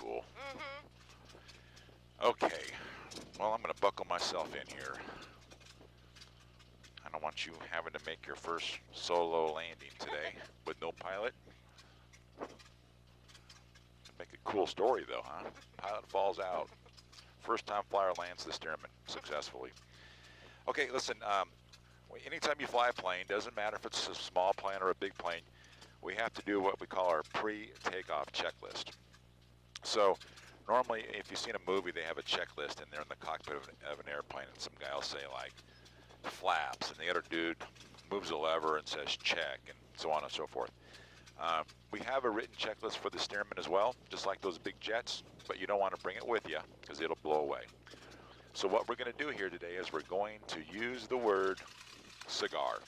cool. Okay, well, I'm going to buckle myself in here. I don't want you having to make your first solo landing today with no pilot. Make a cool story though, huh? Pilot falls out. First time flyer lands the Stearman successfully. Okay, listen, anytime you fly a plane, doesn't matter if it's a small plane or a big plane, we have to do what we call our pre-takeoff checklist. So normally, if you've seen a movie, they have a checklist in there in the cockpit of an airplane, and some guy will say like flaps, and the other dude moves a lever and says check, and so on and so forth. We have a written checklist for the Stearman as well, just like those big jets, but you don't want to bring it with you because it'll blow away. So what we're going to do here today is we're going to use the word cigar.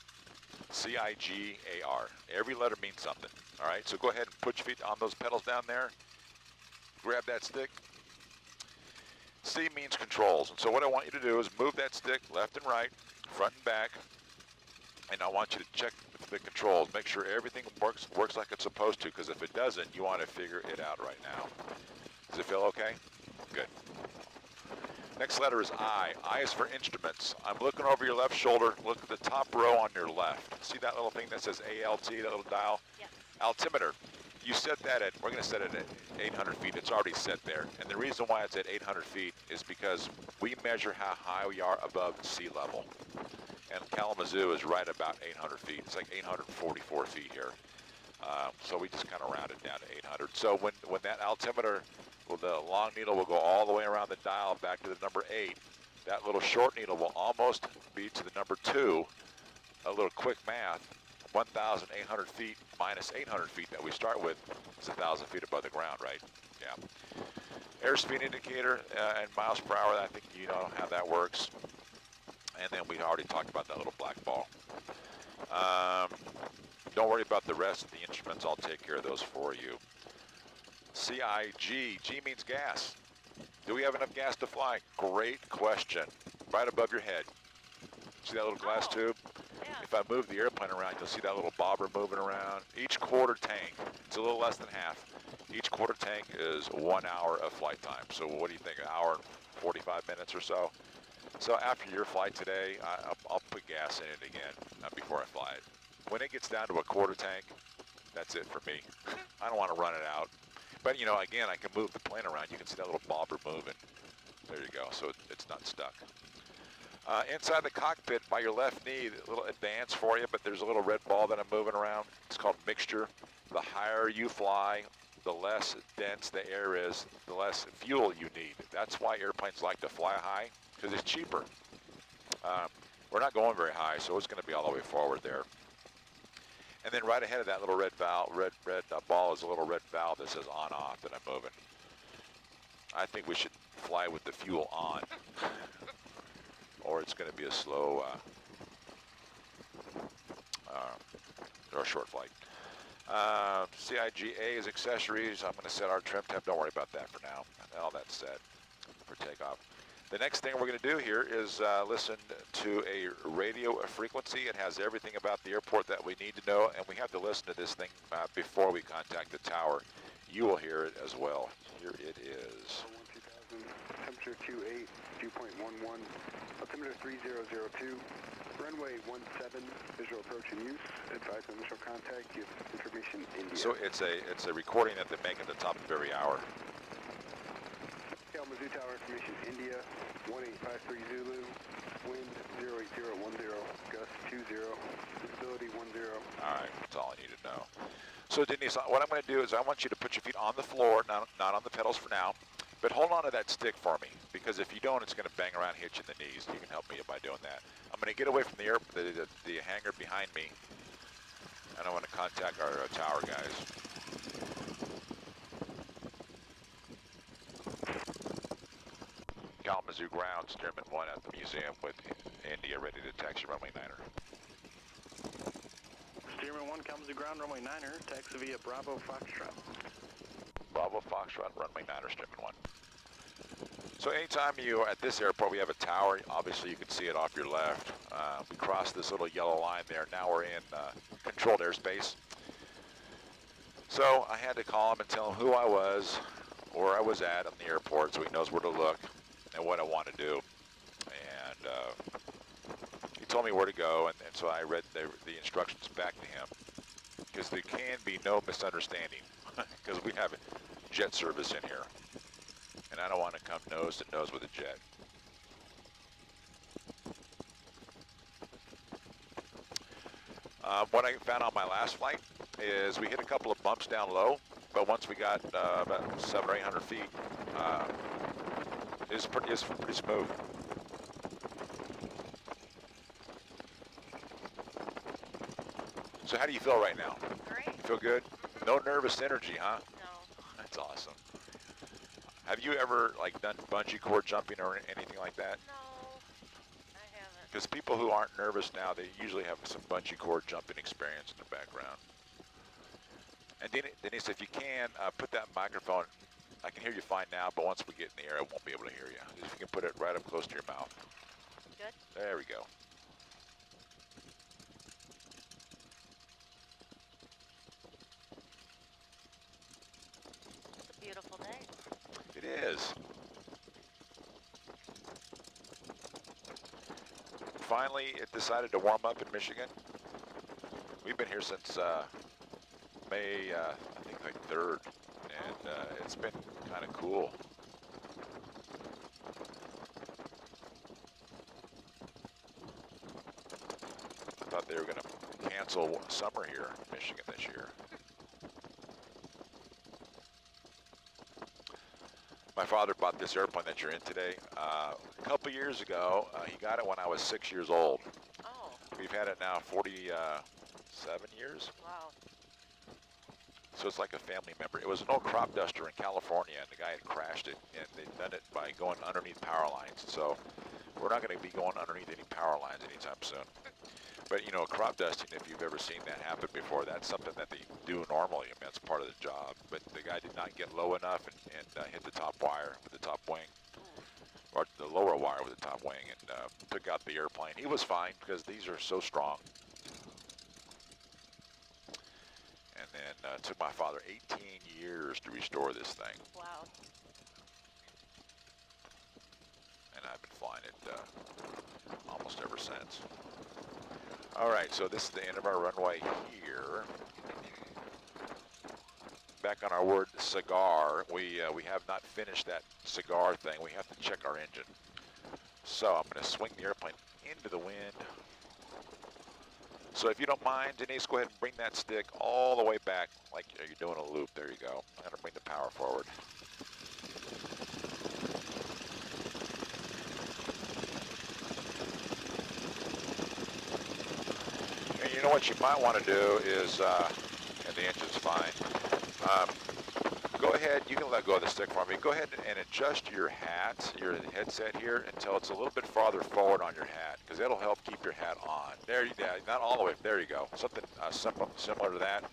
C-I-G-A-R. Every letter means something. All right, so go ahead and put your feet on those pedals down there. Grab that stick. C means controls. And so what I want you to do is move that stick left and right, front and back. And I want you to check the controls. Make sure everything works like it's supposed to, because if it doesn't, you want to figure it out right now. Does it feel okay? Good. Next letter is I. I is for instruments. I'm looking over your left shoulder. Look at the top row on your left. See that little thing that says ALT, that little dial? Yes. Altimeter. You set that at, we're going to set it at 800 feet. It's already set there. And the reason why it's at 800 feet is because we measure how high we are above sea level. And Kalamazoo is right about 800 feet. It's like 844 feet here. So we just kind of round it down to 800. So when that altimeter, well, the long needle will go all the way around the dial back to the number 8. That little short needle will almost be to the number 2. A little quick math, 1,800 feet minus 800 feet that we start with is 1,000 feet above the ground, right? Yeah. Airspeed indicator and miles per hour, I think you know how that works. And then we already talked about that little black ball. Don't worry about the rest of the instruments. I'll take care of those for you. C-I-G. G means gas. Do we have enough gas to fly? Great question. Right above your head. See that little glass tube? Yeah. If I move the airplane around, you'll see that little bobber moving around. Each quarter tank, it's a little less than half. Each quarter tank is 1 hour of flight time. So what do you think, an hour and 45 minutes or so? So after your flight today, I'll put gas in it again before I fly it. When it gets down to a quarter tank, that's it for me. I don't want to run it out. But, you know, again, I can move the plane around. You can see that little bobber moving. There you go. So it's not stuck. Inside the cockpit, by your left knee, a little advance for you, but there's a little red ball that I'm moving around. It's called mixture. The higher you fly, the less dense the air is, the less fuel you need. That's why airplanes like to fly high, because it's cheaper. We're not going very high, so it's going to be all the way forward there. And then right ahead of that little red valve, red ball is a little red valve that says on/off that I'm moving. I think we should fly with the fuel on, or it's going to be a slow or a short flight. CIGA is accessories. I'm going to set our trim temp. Don't worry about that for now. All that's set for takeoff. The next thing we're going to do here is listen to a radio frequency. It has everything about the airport that we need to know, and we have to listen to this thing before we contact the tower. You will hear it as well. Here it is. 2000, temperature 28, dew point 11, altimeter 3002, runway 17, visual approach in use, advise on initial contact, give information India. So it's a recording that they make at the top of every hour. Kalamazoo Tower information India, 1853 Zulu, wind 08010, gust 20, visibility 10. All right, that's all I need to know. So Denise, what I'm going to do is I want you to put your feet on the floor, not on the pedals for now, but hold on to that stick for me, because if you don't, it's going to bang around and hit you in the knees. You can help me by doing that. I'm going to get away from the hangar behind me, and I want to contact our tower guys. Kalamazoo ground, Stearman 1 at the museum with India ready to taxi runway 9er. Stearman 1, Kalamazoo ground, runway 9er, taxi via Bravo Foxtrot. Bravo Foxtrot, runway 9er, Stearman 1. So anytime you're at this airport, we have a tower. Obviously, you can see it off your left. We crossed this little yellow line there. Now we're in controlled airspace. So I had to call him and tell him who I was, where I was at on the airport, so he knows where to look and what I want to do. And he told me where to go, and so I read the instructions back to him, because there can be no misunderstanding, because we have jet service in here, and I don't want to come nose to nose with a jet. What I found on my last flight is we hit a couple of bumps down low, but once we got about 700 or 800 feet, it's pretty smooth. So how do you feel right now? Great. Feel good? No nervous energy, huh? No. That's awesome. Have you ever like done bungee cord jumping or anything like that? No, I haven't. Because people who aren't nervous now, they usually have some bungee cord jumping experience in the background. And Denise, if you can, put that microphone, I can hear you fine now, but once we get in the air, I won't be able to hear you. If you can put it right up close to your mouth. Good. There we go. It's a beautiful day. It is. Finally, it decided to warm up in Michigan. We've been here since May, I think like 3rd, and it's been kind of cool. I thought they were going to cancel summer here in Michigan this year. My father bought this airplane that you're in today a couple years ago. He got it when I was 6 years old. Oh, We've had it now 47 years. wow. So it's like a family member. It was an old crop duster in California, and the guy had crashed it, and they'd done it by going underneath power lines. So we're not going to be going underneath any power lines anytime soon. But, you know, crop dusting, if you've ever seen that happen before, that's something that they do normally. I mean, that's part of the job. But the guy did not get low enough and hit the top wire with the top wing, or the lower wire with the top wing, and took out the airplane. He was fine because these are so strong. And then it took my father 18 years to restore this thing. Wow. And I've been flying it almost ever since. All right, so this is the end of our runway here. Back on our word cigar, we have not finished that cigar thing. We have to check our engine. So I'm going to swing the airplane into the wind. So if you don't mind, Denise, go ahead and bring that stick all the way back like you're doing a loop. There you go. I'm going to bring the power forward. And you know what you might want to do is, and the engine's fine, go ahead, you can let go of the stick for me. Go ahead and adjust your hat, your headset here, until it's a little bit farther forward on your hat, because it'll help keep your hat on. There you go, not all the way, there you go. Something similar to that,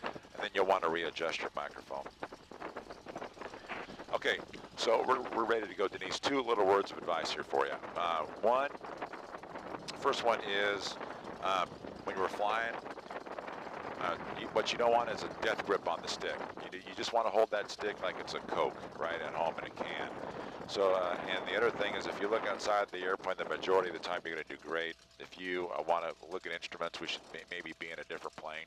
and then you'll want to readjust your microphone. Okay, so we're ready to go, Denise. 2 little words of advice here for you. First one is, when you were flying, what you don't want is a death grip on the stick. You just want to hold that stick like it's a Coke, right, at home in a can. So, and the other thing is, if you look outside the airplane, the majority of the time you're going to do great. If you want to look at instruments, we should maybe be in a different plane,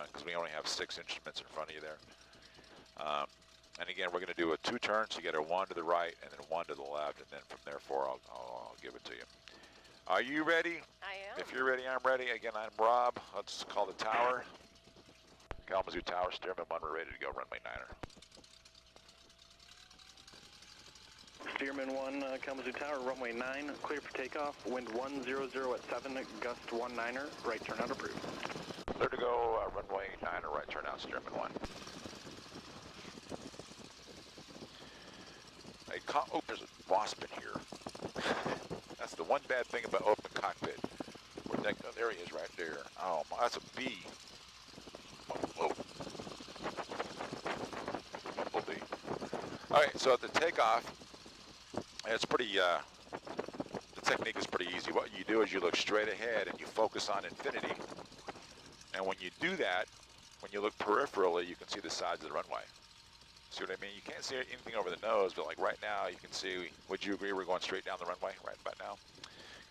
because we only have 6 instruments in front of you there. And again, we're going to do a 2 turns. You get a 1 to the right and then 1 to the left, and then from there 4, I'll give it to you. Are you ready? I am. If you're ready, I'm ready. Again, I'm Rob. Let's call the tower. Kalamazoo Tower, Stearman 1, we're ready to go, runway 9er. Stearman 1, Kalamazoo Tower, runway 9, clear for takeoff, wind 100 at 7, gust 19er, right turn out approved. Clear to go, runway 9er, right turn out, Stearman 1. Hey, oh, there's a wasp in here. That's the one bad thing about open cockpit. Oh, there he is right there. Oh, my, that's a bee. Whoa. Bumblebee. All right, so at the takeoff, it's pretty, the technique is pretty easy. What you do is you look straight ahead and you focus on infinity. And when you do that, when you look peripherally, you can see the sides of the runway. See what I mean? You can't see anything over the nose, but like right now, you can see, would you agree we're going straight down the runway right about now?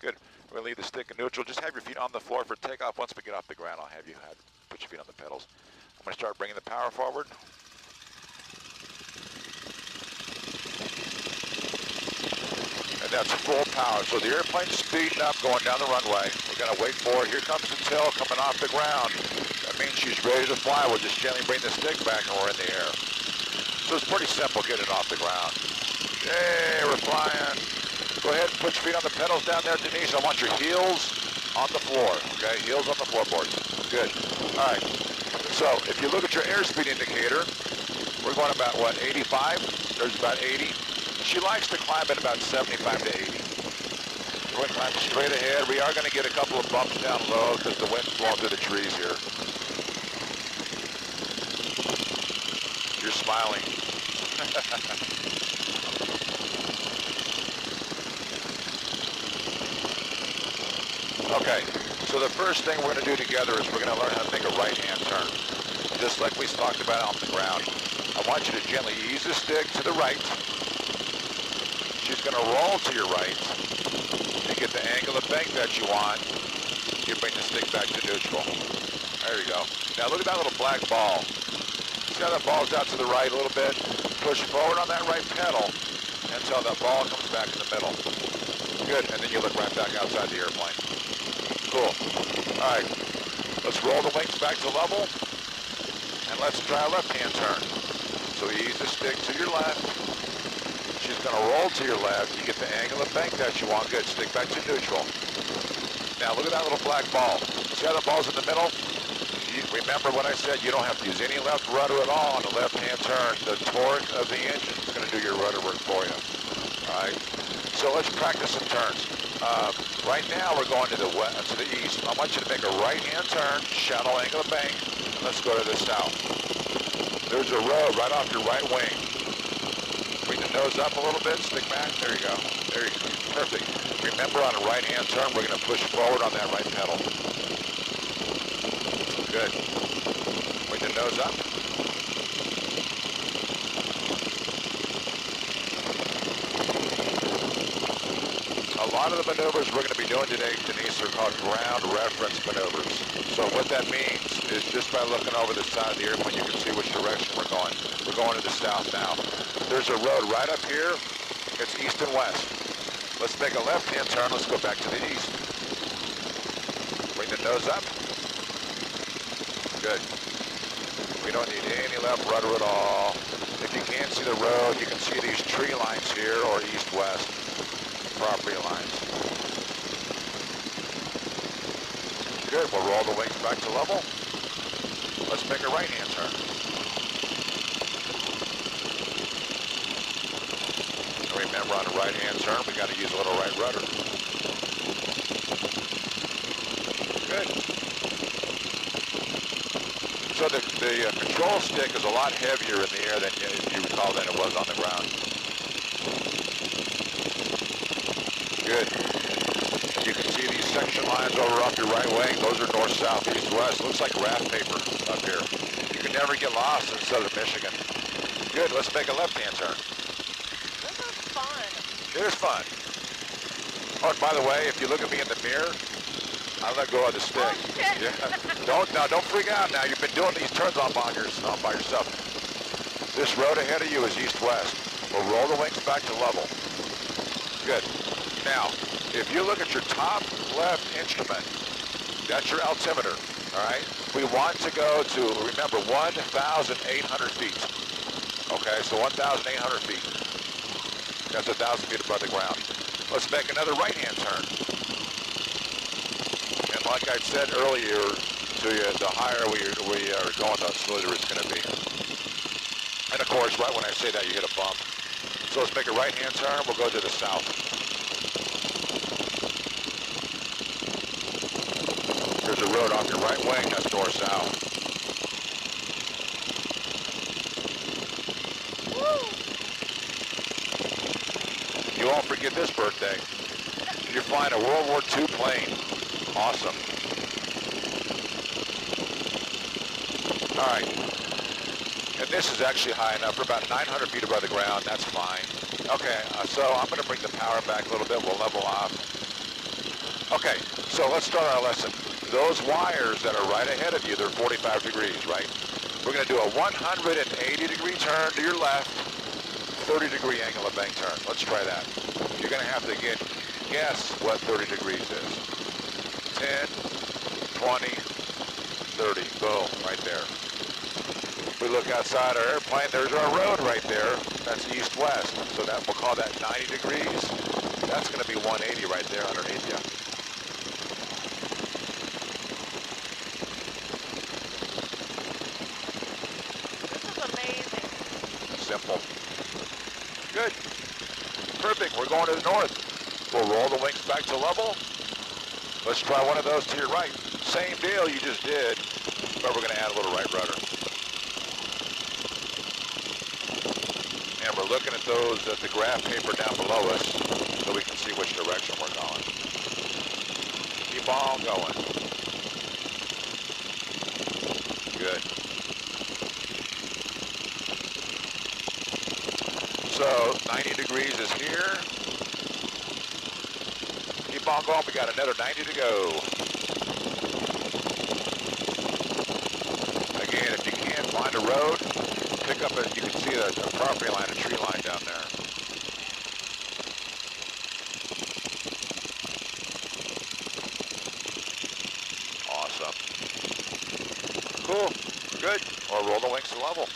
Good. We're gonna leave the stick in neutral. Just have your feet on the floor for takeoff. Once we get off the ground, I'll have you put your feet on the pedals. I'm gonna start bringing the power forward. And that's full power. So the airplane's speeding up, going down the runway. We're gonna wait for it. Here comes the tail coming off the ground. That means she's ready to fly. We'll just gently bring the stick back and we're in the air. So it's pretty simple getting off the ground. Hey, we're flying. Go ahead and put your feet on the pedals down there, Denise. I want your heels on the floor, okay? Heels on the floorboards. Good. All right. So if you look at your airspeed indicator, we're going about, what, 85? There's about 80. She likes to climb at about 75 to 80. We're climbing straight ahead. We are going to get a couple of bumps down low because the wind's blowing through the trees here. You're smiling. Okay, so the first thing we're going to do together is we're going to learn how to make a right-hand turn. Just like we talked about on the ground. I want you to gently ease the stick to the right. She's going to roll to your right. You get the angle of bank that you want. You bring the stick back to neutral. There you go. Now look at that little black ball. See how that ball's out to the right a little bit? Push forward on that right pedal until that ball comes back in the middle. Good, and then you look right back outside the airplane. Cool. All right, let's roll the wings back to level, and let's try a left-hand turn. So ease the stick to your left. She's going to roll to your left. You get the angle of bank that you want. Good, stick back to neutral. Now look at that little black ball. See how the ball's in the middle? Remember what I said, you don't have to use any left rudder at all on the left-hand turn. The torque of the engine is going to do your rudder work for you. All right? So let's practice some turns. Right now we're going to the west, to the east. I want you to make a right-hand turn, shallow angle of bank, and let's go to the south. There's a road right off your right wing. Bring the nose up a little bit, stick back. There you go. There you go. Perfect. Remember on a right-hand turn, we're going to push forward on that right pedal. Good. Bring the nose up. A lot of the maneuvers we're going to be doing today, Denise, are called ground reference maneuvers. So what that means is just by looking over the side of the airplane, you can see which direction we're going. We're going to the south now. There's a road right up here. It's east and west. Let's make a left-hand turn. Let's go back to the east. Bring the nose up. Good. We don't need any left rudder at all. If you can't see the road, you can see these tree lines here, or east-west property lines. Good, we'll roll the wings back to level. Let's make a right-hand turn. And remember, on a right-hand turn, we got to use a little right rudder. Good. So the control stick is a lot heavier in the air than, if you recall, than it was on the ground. Good. You can see these section lines over off your right wing. Those are north, south, east, west. Looks like graph paper up here. You can never get lost in southern Michigan. Good. Let's make a left-hand turn. This is fun. It is fun. Oh, and by the way, if you look at me in the mirror, I let go of the stick. Oh, shit. Yeah. Don't freak out now. You've been doing these turns all by yourself. This road ahead of you is east-west. We'll roll the wings back to level. Good. Now, if you look at your top left instrument, that's your altimeter, all right? We want to go to, remember, 1,800 feet. Okay, so 1,800 feet. That's 1,000 feet above the ground. Let's make another right-hand turn. And like I said earlier to you, the higher we are going, the smoother it's going to be. And of course, right when I say that, you hit a bump. So let's make a right-hand turn. We'll go to the south. There's a road off your right wing. That's north-south. You won't forget this birthday. You're flying a World War II plane. Awesome. All right. And this is actually high enough. We're about 900 feet above the ground. That's fine. Okay, so I'm going to bring the power back a little bit. We'll level off. Okay, so let's start our lesson. Those wires that are right ahead of you, they're 45 degrees, right? We're going to do a 180 degree turn to your left, 30 degree angle of bank turn. Let's try that. You're going to have to guess what 30 degrees is. 10, 20, 30. Boom, right there. We look outside our airplane, there's our road right there. That's east-west. So that we'll call that 90 degrees. That's going to be 180 right there underneath you. This is amazing. Simple. Good. Perfect. We're going to the north. We'll roll the wings back to level. Let's try one of those to your right. Same deal you just did, but we're going to add a little right rudder. And we're looking at those, at the graph paper down below us, so we can see which direction we're going. Keep on going. Good. So 90 degrees is here. Keep on going. We got another 90 to go. Again, if you can't find a road, pick up you can see a property line, a tree line down there. Awesome. Cool. Good. Or roll the wings to level.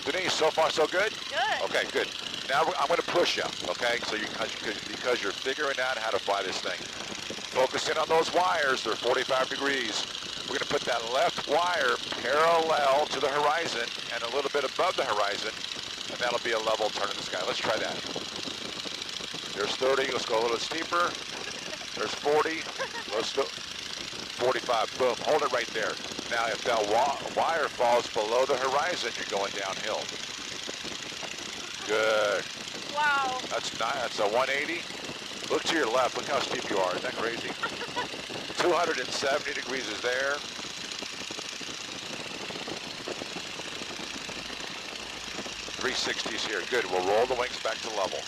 Denise, so far so good? Good. Okay, good. Now I'm going to push you, okay? So because you're figuring out how to fly this thing. Focus in on those wires. They're 45 degrees. We're going to put that left wire parallel to the horizon and a little bit above the horizon, and that'll be a level turn in the sky. Let's try that. There's 30. Let's go a little steeper. There's 40. Let's go 45. Boom. Hold it right there. Now, if that wire falls below the horizon, you're going downhill. Good. Wow. That's nice. That's a 180. Look to your left. Look how steep you are. Isn't that crazy? 270 degrees is there. .360's here. Good. We'll roll the wings back to level.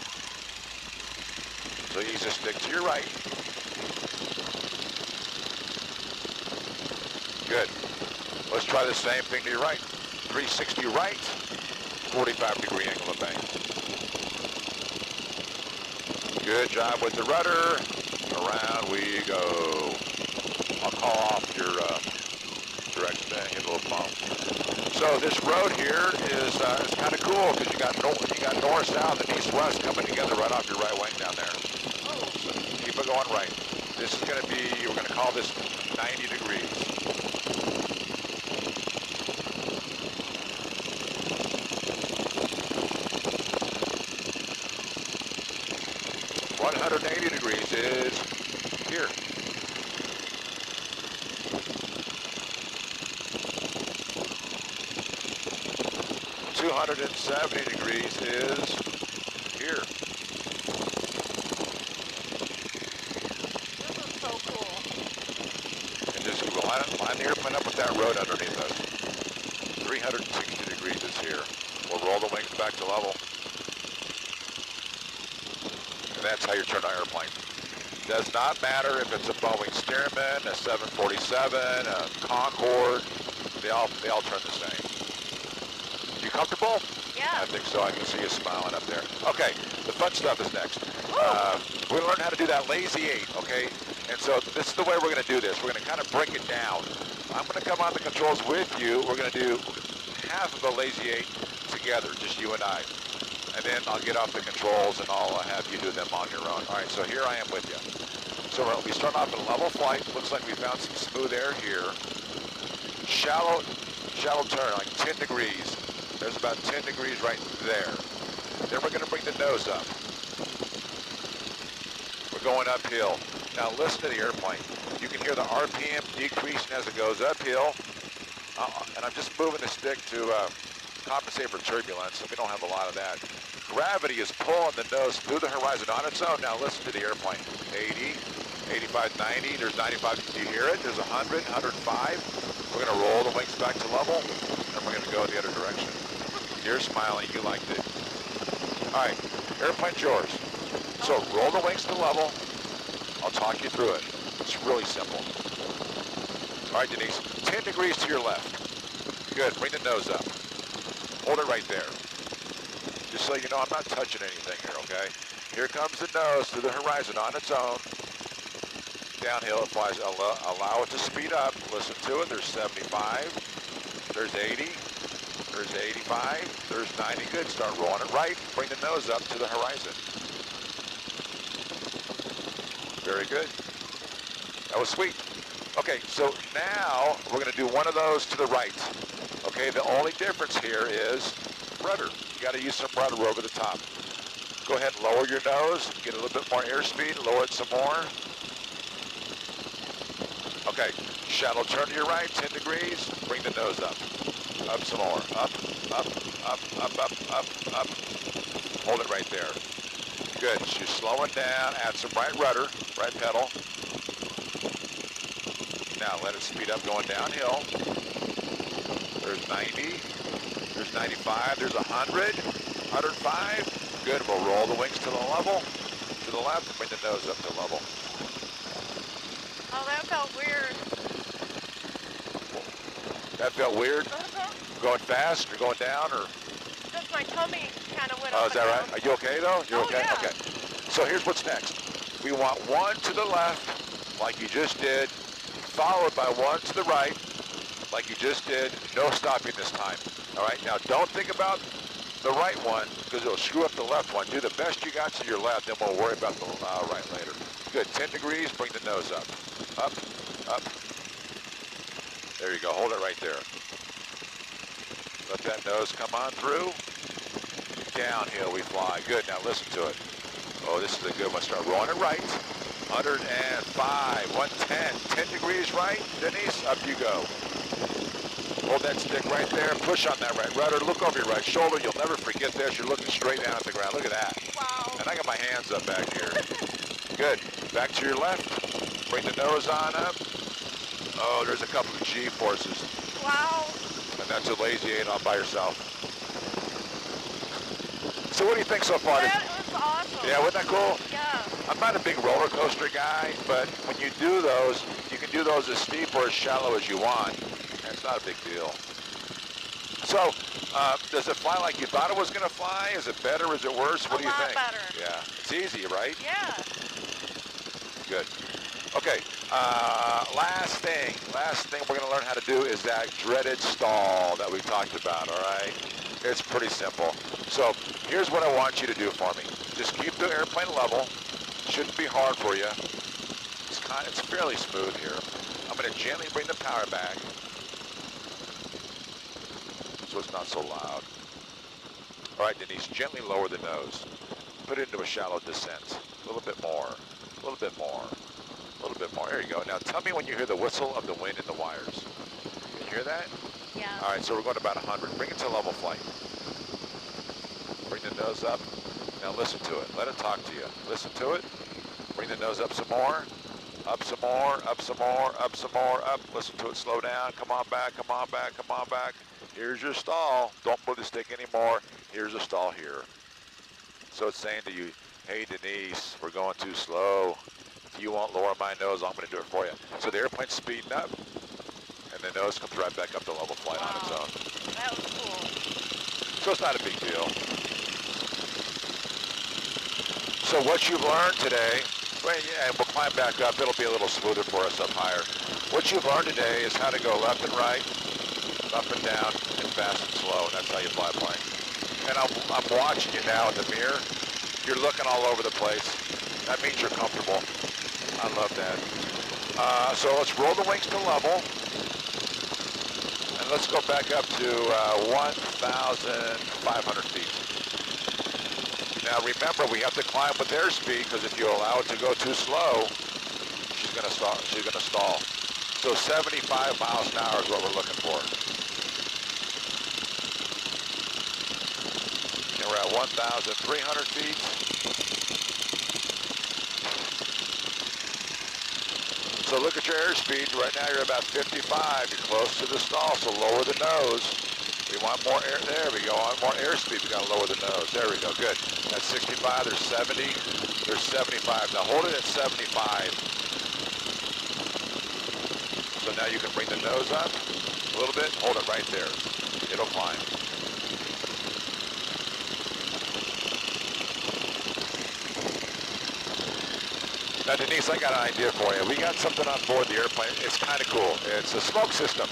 So you just stick to your right. Good. Let's try the same thing to your right. 360 right, 45 degree angle of bank. Good job with the rudder. Around we go. I'll call off your direction there, hit a little bump. So this road here is kind of cool because you got north, south, and east, west coming together right off your right wing down there. Oh. So keep it going right. This is going to be, we're going to call this 90 degrees. .180 degrees is here. .270 degrees is here. This is so cool. And just line the airplane up with that road underneath us. 360 degrees is here. We'll roll the wings back to level. And that's how you turn an airplane. Does not matter if it's a Boeing Stearman, a 747, a Concorde. They all turn the same. You comfortable? Yeah. I think so. I can see you smiling up there. Okay, the fun stuff is next. We learned how to do that lazy 8, okay? And so this is the way we're going to do this. We're going to kind of break it down. I'm going to come on the controls with you. We're going to do half of the lazy 8 together, just you and I. And then I'll get off the controls and I'll have you do them on your own. All right, so here I am with you. So we start off in a level flight. Looks like we found some smooth air here. Shallow turn, like 10 degrees. There's about 10 degrees right there. Then we're going to bring the nose up. We're going uphill. Now listen to the airplane. You can hear the RPM decreasing as it goes uphill. And I'm just moving the stick to compensate for turbulence, so we don't have a lot of that. Gravity is pulling the nose through the horizon on its own. Now listen to the airplane. 80, 85, 90, there's 95. Do you hear it? There's 100, 105. We're going to roll the wings back to level. and we're gonna go the other direction. You're smiling, you liked it. All right, airplane's yours. So roll the wings to level. I'll talk you through it. It's really simple. All right, Denise, 10 degrees to your left. Good, bring the nose up. Hold it right there. Just so you know, I'm not touching anything here, okay? Here comes the nose to the horizon on its own. Downhill, it flies. Allow it to speed up. Listen to it. There's 75. There's 80. There's 85. There's 90. Good. Start rolling it right. Bring the nose up to the horizon. Very good. That was sweet. Okay, so now we're going to do one of those to the right. Okay, the only difference here is rudder. You got to use some rudder over the top. Go ahead and lower your nose. Get a little bit more airspeed. Lower it some more. Okay, shallow turn to your right, 10 degrees. Bring the nose up. Up some more. Up, up, up, up, up, up, up. Hold it right there. Good. You're slowing down. Add some right rudder, right pedal. Now let it speed up going downhill. There's 90. There's 95. There's 100. 105. Good. We'll roll the wings to the level. To the left. Bring the nose up to level. Oh, that felt weird. That felt weird? Going fast or going down or? Just my tummy kind of went Oh, up is that right? Are you okay though? You're Oh, okay? yeah. Okay. So here's what's next. We want one to the left, like you just did, followed by one to the right, like you just did. No stopping this time. All right? Now don't think about the right one, because it'll screw up the left one. Do the best you got to your left, then we'll worry about the right later. Good. 10 degrees, bring the nose up. Up, up. There you go. Hold it right there. Let that nose come on through. Downhill we fly. Good. Now listen to it. Oh, this is a good one. Start rolling it right. 105, 110, 10 degrees right. Denise, up you go. Hold that stick right there. Push on that right rudder. Look over your right shoulder. You'll never forget this. You're looking straight down at the ground. Look at that. Wow. And I got my hands up back here. Good. Back to your left. Bring the nose on up. Oh, there's a couple of G-forces. Wow. And that's a lazy 8 on by yourself. So what do you think so far? That was awesome. Yeah, wasn't that cool? Yeah. I'm not a big roller coaster guy, but when you do those, you can do those as steep or as shallow as you want. And it's not a big deal. So, does it fly like you thought it was going to fly? Is it better? Is it worse? What do you think? A lot better. Yeah, it's easy, right? Yeah. Good. Okay, last thing we're going to learn how to do is that dreaded stall that we talked about, all right? It's pretty simple. So here's what I want you to do for me. Just keep the airplane level. Shouldn't be hard for you. It's fairly smooth here. I'm going to gently bring the power back so it's not so loud. All right, Denise, gently lower the nose. Put it into a shallow descent. A little bit more, a little bit more. A little bit more. There you go. Now tell me when you hear the whistle of the wind in the wires. Can you hear that? Yeah. All right, so we're going to about 100. Bring it to level flight. Bring the nose up. Now listen to it. Let it talk to you. Listen to it. Bring the nose up some more. Up some more. Up some more. Up some more. Up. Listen to it. Slow down. Come on back. Come on back. Come on back. Here's your stall. Don't move the stick anymore. Here's a stall here. So it's saying to you, hey Denise, we're going too slow. If you won't lower my nose, I'm going to do it for you. So the airplane's speeding up, and the nose comes right back up to level flight on its own. That was cool. So it's not a big deal. So what you've learned today, and we'll climb back up, it'll be a little smoother for us up higher. What you've learned today is how to go left and right, up and down, and fast and slow, and that's how you fly a plane. And I'm watching you now in the mirror. You're looking all over the place. That means you're comfortable. I love that. So let's roll the wings to level. And let's go back up to 1,500 feet. Now remember, we have to climb with airspeed, because if you allow it to go too slow, she's going to stall. So 75 miles an hour is what we're looking for. And we're at 1,300 feet. So look at your airspeed. Right now you're about 55. You're close to the stall, so lower the nose. We want more air. There we go. On more airspeed, we got to lower the nose. There we go. Good. That's 65. There's 70. There's 75. Now hold it at 75. So now you can bring the nose up a little bit. Hold it right there. It'll climb. Now, Denise, I got an idea for you. We got something on board the airplane. It's kind of cool. It's a smoke system.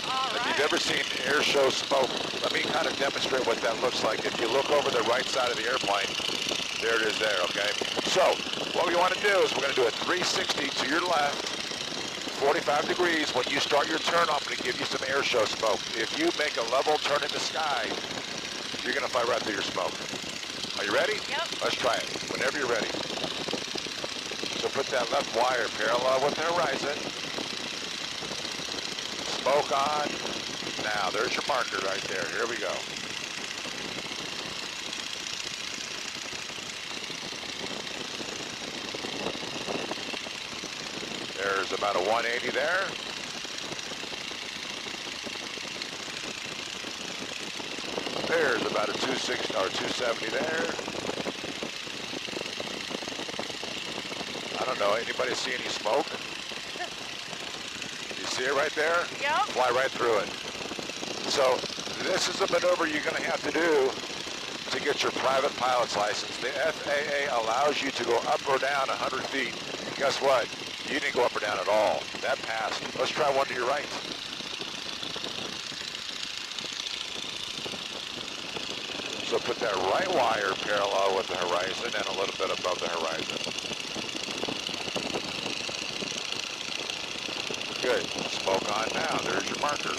All If right. you've ever seen air show smoke, let me kind of demonstrate what that looks like. If you look over the right side of the airplane, there it is there, okay? So, what we want to do is we're going to do a 360 to your left, 45 degrees. When you start your turn, I'm going to give you some air show smoke. If you make a level turn in the sky, you're going to fly right through your smoke. Are you ready? Yep. Let's try it. Whenever you're ready. So put that left wire parallel with the horizon. Smoke on. Now, there's your marker right there. Here we go. There's about a 180 there. There's about a 260 or 270 there. I don't know. Anybody see any smoke? You see it right there? Yep. Fly right through it. So this is a maneuver you're going to have to do to get your private pilot's license. The FAA allows you to go up or down 100 feet. Guess what? You didn't go up or down at all. That passed. Let's try one to your right. So put that right wire parallel with the horizon and a little bit above the horizon. Good. Smoke on now. There's your marker.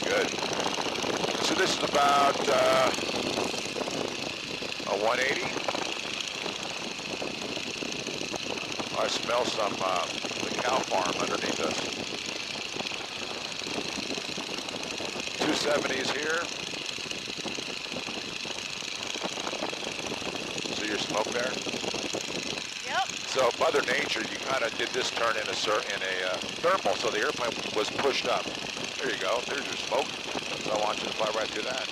Good. So this is about a 180. I smell some the cow farm underneath us. 270 is here. See your smoke there? Yep. So Mother Nature, you kind of did this turn in a thermal, so the airplane was pushed up. There you go. There's your smoke. So I want you to fly right through that.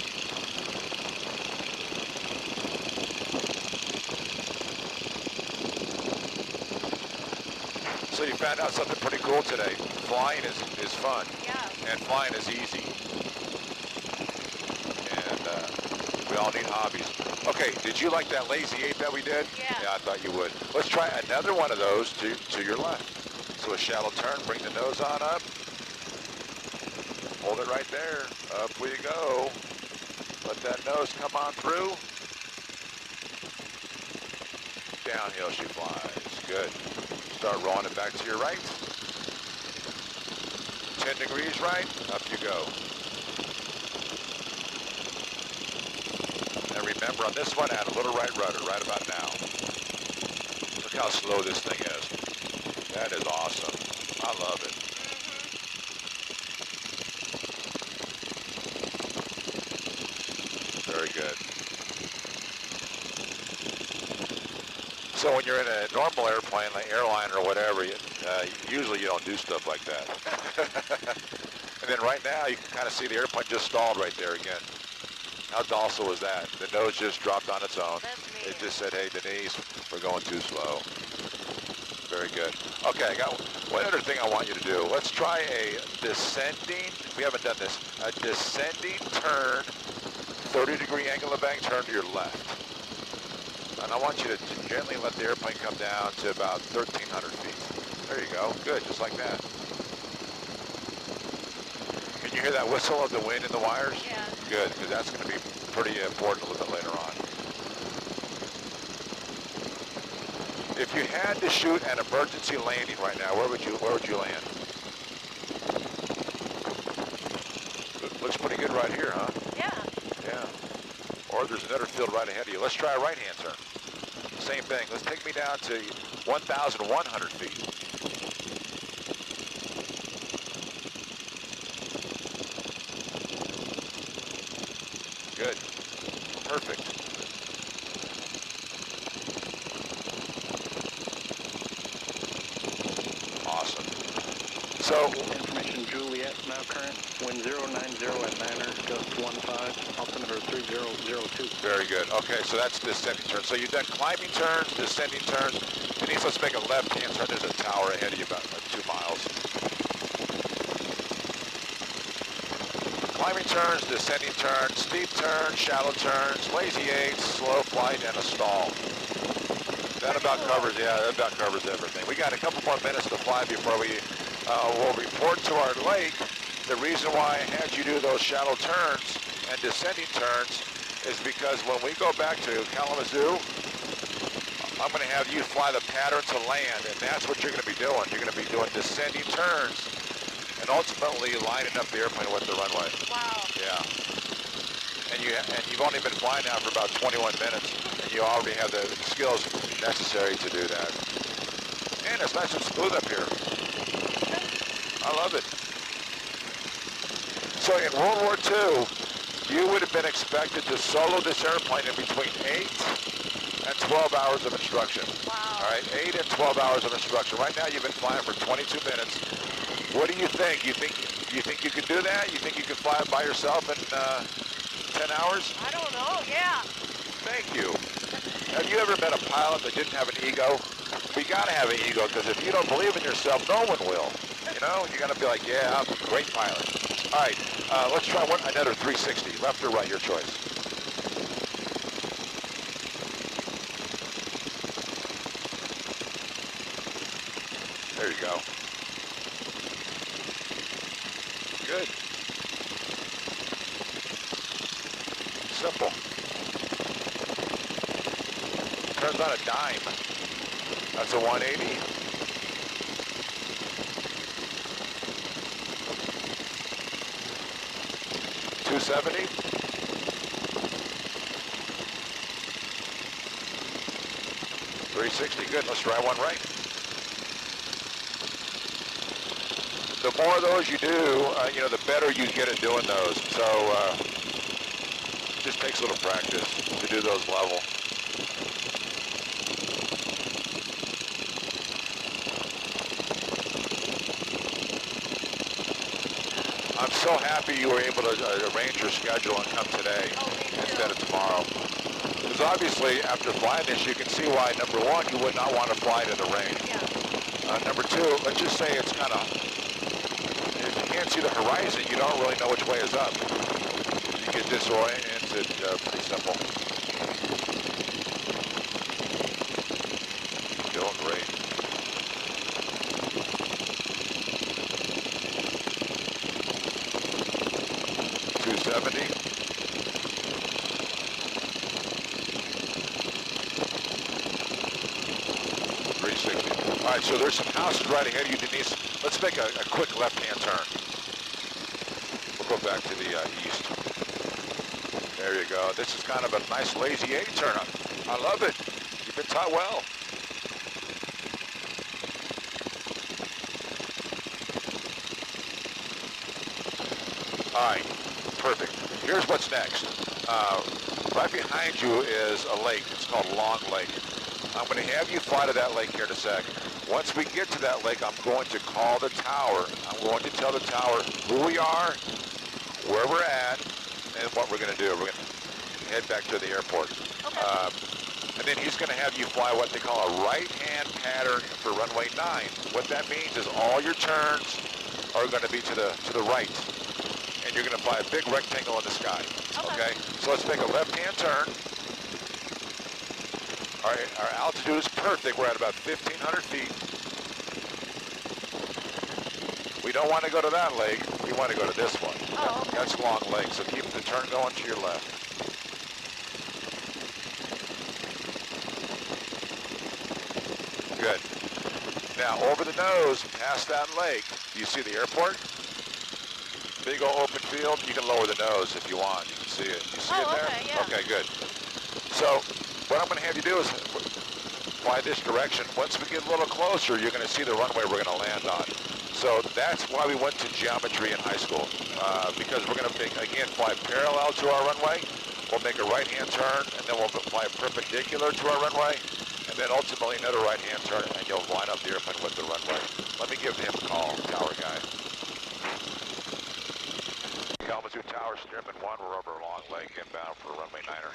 So you found out something pretty cool today. Flying is fun. Yeah. And flying is easy. And we all need hobbies. Okay, did you like that lazy 8 that we did? Yeah. Yeah, I thought you would. Let's try another one of those to your left. So a shallow turn, bring the nose on up. Hold it right there. Up we go. Let that nose come on through. Downhill she flies. Good. Start rolling it back to your right. 10 degrees right. Up you go. And remember on this one, add a little right rudder right about now. Look how slow this thing is. That is awesome. I love it. Very good. So when you're in a normal airplane, like airline or whatever, usually you don't do stuff like that. And then right now, you can kind of see the airplane just stalled right there again. How docile was that? The nose just dropped on its own. That's me. It just said, hey, Denise, we're going too slow. Very good. Okay, I got one other thing I want you to do. Let's try a descending, we haven't done this, a descending turn, 30-degree angle of bank turn to your left. And I want you to gently let the airplane come down to about 1,300 feet. There you go. Good, just like that. Can you hear that whistle of the wind in the wires? Yeah. Good, because that's going to be pretty important a little bit later on. If you had to shoot an emergency landing right now, where would you land? Looks pretty good right here, huh? Yeah. Yeah. Or there's another field right ahead of you. Let's try a right-hand turn. Same thing. Let's take me down to 1,100 feet. Good. So, Information Juliet, now current, wind 090 at 9er, gust 15, altimeter 3002. very good. Okay, so that's descending turns. So you've done climbing turns, descending turns. Denise, let's make a left-hand turn. There's a tower ahead of you about 2 miles. Climbing turns, descending turns, steep turns, shallow turns, lazy eights, slow flight, and a stall. That about covers, yeah, that about covers everything. We got a couple more minutes to fly before we will report to our lake. The reason why I had you do those shallow turns and descending turns is because when we go back to Kalamazoo, I'm going to have you fly the pattern to land, and that's what you're going to be doing. You're going to be doing descending turns and ultimately lining up the airplane with the runway. Wow. Yeah. And you've only been flying now for about 21 minutes, and you already have the skills necessary to do that. And it's nice and smooth up here. I love it. So in World War II, you would have been expected to solo this airplane in between 8 and 12 hours of instruction. Wow. All right, 8 and 12 hours of instruction. Right now you've been flying for 22 minutes. What do you think? You think you could do that? You think you could fly it by yourself in 10 hours? I don't know, yeah. Thank you. Have you ever met a pilot that didn't have an ego? You gotta have an ego, because if you don't believe in yourself, no one will. You know, you gotta be like, yeah, I'm a great pilot. All right, let's try another 360, left or right, your choice. There you go. Good. Simple. Turns on a dime. That's a 180. $270. $360. Good. Let's try one right. The more of those you do, you know, the better you get at doing those. So it just takes a little practice to do those level. I'm so happy you were able to arrange your schedule and come today instead of tomorrow. Because obviously, after flying this, you can see why, number one, you would not want to fly it in the rain. Yeah. Number two, let's just say it's kind of, if you can't see the horizon, you don't really know which way is up. You get disoriented, pretty simple. Doing great. $270. $360. All right, so there's some houses right ahead of you, Denise. Let's make a quick left-hand turn. We'll go back to the east. There you go. This is kind of a nice lazy A turn. I love it. You've been taught well. All right, perfect. Here's what's next. Right behind you is a lake. It's called Long Lake. I'm going to have you fly to that lake here in a sec. Once we get to that lake, I'm going to call the tower. I'm going to tell the tower who we are, where we're at, and what we're going to do. We're going to head back to the airport. Okay. And then he's going to have you fly what they call a right-hand pattern for runway 9. What that means is all your turns are going to be to the right. And you're going to fly a big rectangle in the sky. Okay? So let's make a left-hand turn. Our altitude is perfect. We're at about 1,500 feet. We don't want to go to that lake. We want to go to this one. Oh, okay. That's Long Lake. So keep the turn going to your left. Good. Now over the nose, past that lake, you see the airport? Big old open field. You can lower the nose if you want. You can see it. You see it there? Okay, yeah. Okay, good. So what I'm going to have you do is fly this direction. Once we get a little closer, you're going to see the runway we're going to land on. So that's why we went to geometry in high school, because we're going to, again, fly parallel to our runway. We'll make a right-hand turn, and then we'll fly perpendicular to our runway, and then ultimately another right-hand turn, and you'll line up the airplane with the runway. Let me give him a call, tower guy. Kalamazoo Tower, Stearman 1, we're over Long Lake, inbound for runway 9er.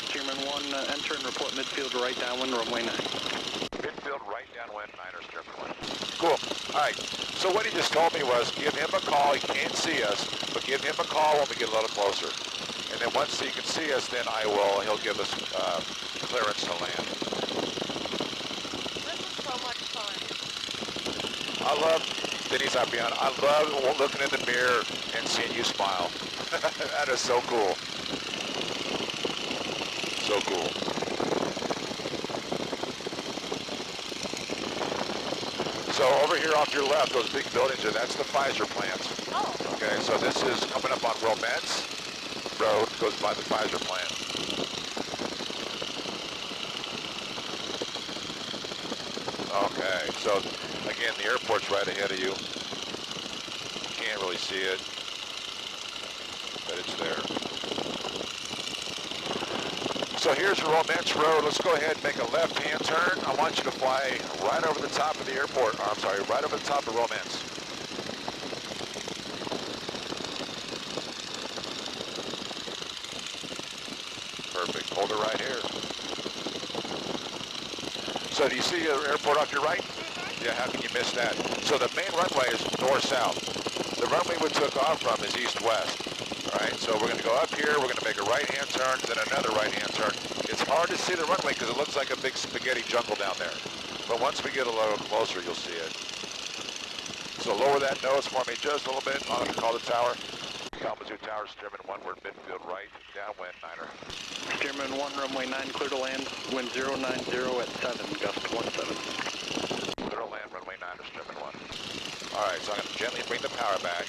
Stearman 1, enter and report midfield right downwind, runway 9. Midfield right downwind, 9er, Stearman 1. Cool. All right. So what he just told me was give him a call. He can't see us, but give him a call when we get a little closer. And then once he can see us, then he'll give us clearance to land. This is so much fun. I love, Denise, I love looking in the mirror and seeing you smile. That is so cool. So cool. So over here off your left, those big buildings that's the Pfizer plant. Oh. Okay, so this is coming up on Romance Road, goes by the Pfizer plant. Okay, so again, the airport's right ahead of you. Can't really see it, but it's there. So here's your Romance Road. Let's go ahead and make a left-hand turn. I want you to fly right over the top of the airport. I'm sorry, right over the top of Romance. Perfect. Hold it right here. So do you see the airport off your right? Yeah, how can you miss that? So the main runway is north-south. The runway we took off from is east-west. All right, so we're going to go up here, we're going to make a right-hand turn, then another right-hand turn. It's hard to see the runway because it looks like a big spaghetti jungle down there. But once we get a little closer, you'll see it. So lower that nose for me just a little bit. I'm going to call the tower. Kalamazoo Tower, Stearman 1, we're midfield right, downwind, 9er. Stearman 1, runway 9, clear to land, wind 090 at 7, gust 17. Clear to land, runway 9er, Stearman 1. All right, so I'm going to gently bring the power back.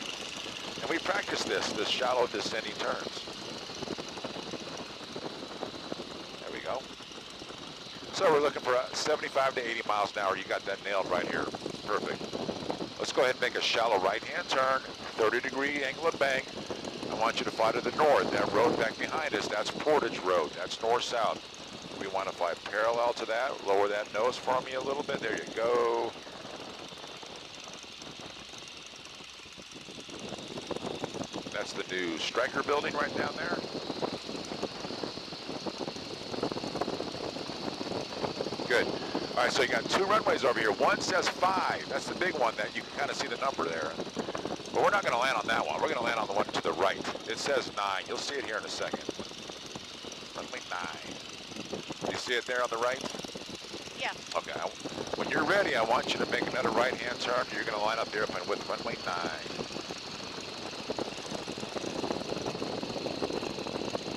And we practice this shallow descending turns. There we go. So we're looking for 75 to 80 miles an hour. You got that nailed right here. Perfect. Let's go ahead and make a shallow right-hand turn, 30-degree angle of bank. I want you to fly to the north. That road back behind us, that's Portage Road. That's north-south. We want to fly parallel to that. Lower that nose for me a little bit. There you go. That's the new Stryker building right down there. Good. All right, so you got two runways over here. One says 5. That's the big one that you can kind of see the number there. But we're not going to land on that one. We're going to land on the one to the right. It says 9. You'll see it here in a second. Runway 9. You see it there on the right? Yeah. Okay. When you're ready, I want you to make another right-hand turn. You're going to line up the airplane with runway 9.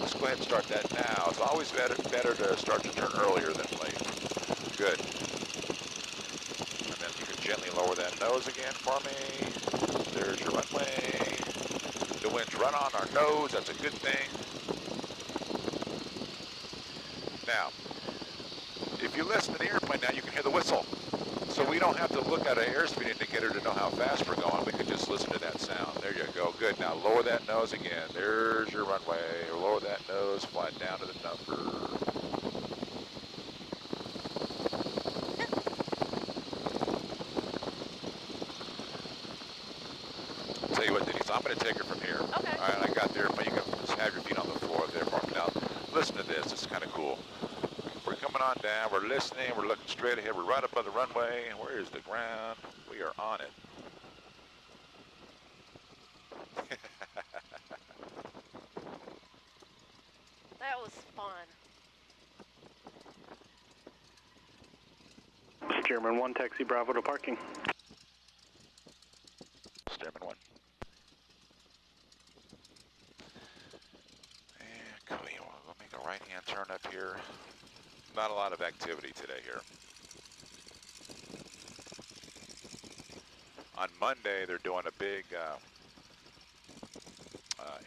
Let's go ahead and start that now. It's always better to start your turn earlier than late. Good. And then you can gently lower that nose again for me. There's your runway. The wind's right on our nose. That's a good thing. Now, if you listen to the airplane now, you can hear the whistle. So we don't have to look at our airspeed indicator to know how fast we're going. We can just listen to that sound. There you go. Good. Now lower that nose again. There's your runway. Lower that nose. Fly down to the number. Tell you what, Denise, I'm going to take her from here. Okay. All right, I got there, but you can just have your feet on the floor there for me. Now, listen to this. It's kind of cool. We're coming on down. We're listening. We're looking straight ahead. We're right above the runway. Where is the ground? We are on it. That was fun. Stearman 1, taxi Bravo to parking. Stearman 1. And we'll make a right-hand turn up here. Not a lot of activity today here. On Monday, they're doing a big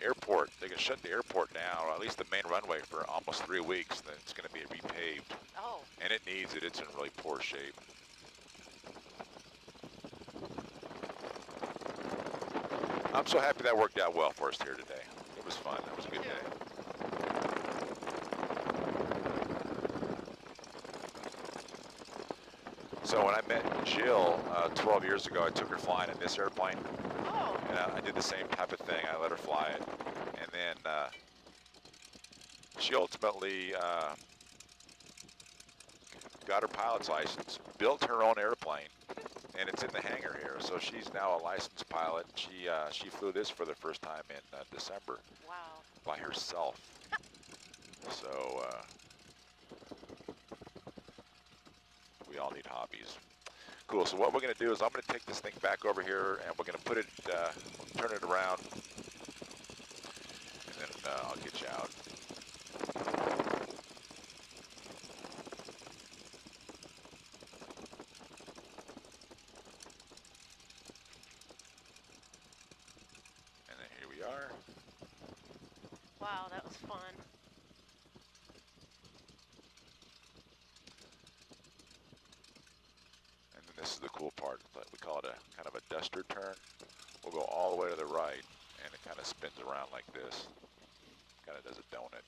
airport. They can shut the airport down, or at least the main runway, for almost 3 weeks. Then it's going to be repaved. Oh. And it needs it. It's in really poor shape. I'm so happy that worked out well for us here today. It was fun. It was a good day. So when I met Jill 12 years ago, I took her flying in this airplane, Oh, and I did the same type of thing. I let her fly it, and then she ultimately got her pilot's license, built her own airplane, and it's in the hangar here. So she's now a licensed pilot. She flew this for the first time in December wow. by herself. So we all need hobbies. Cool. So what we're going to do is I'm going to take this thing back over here, and we're going to put it, turn it around, and then I'll get you out. And then here we are. Wow, that was fun. And then this is the cool part. We call it a kind of a duster turn. We'll go all the way to the right, and it kind of spins around like this. Kind of does a donut.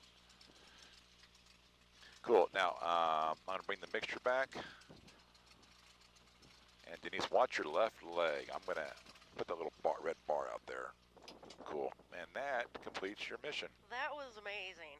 Cool. Now, I'm going to bring the mixture back. And Denise, watch your left leg. I'm going to put the little red bar out there. Cool. And that completes your mission. That was amazing.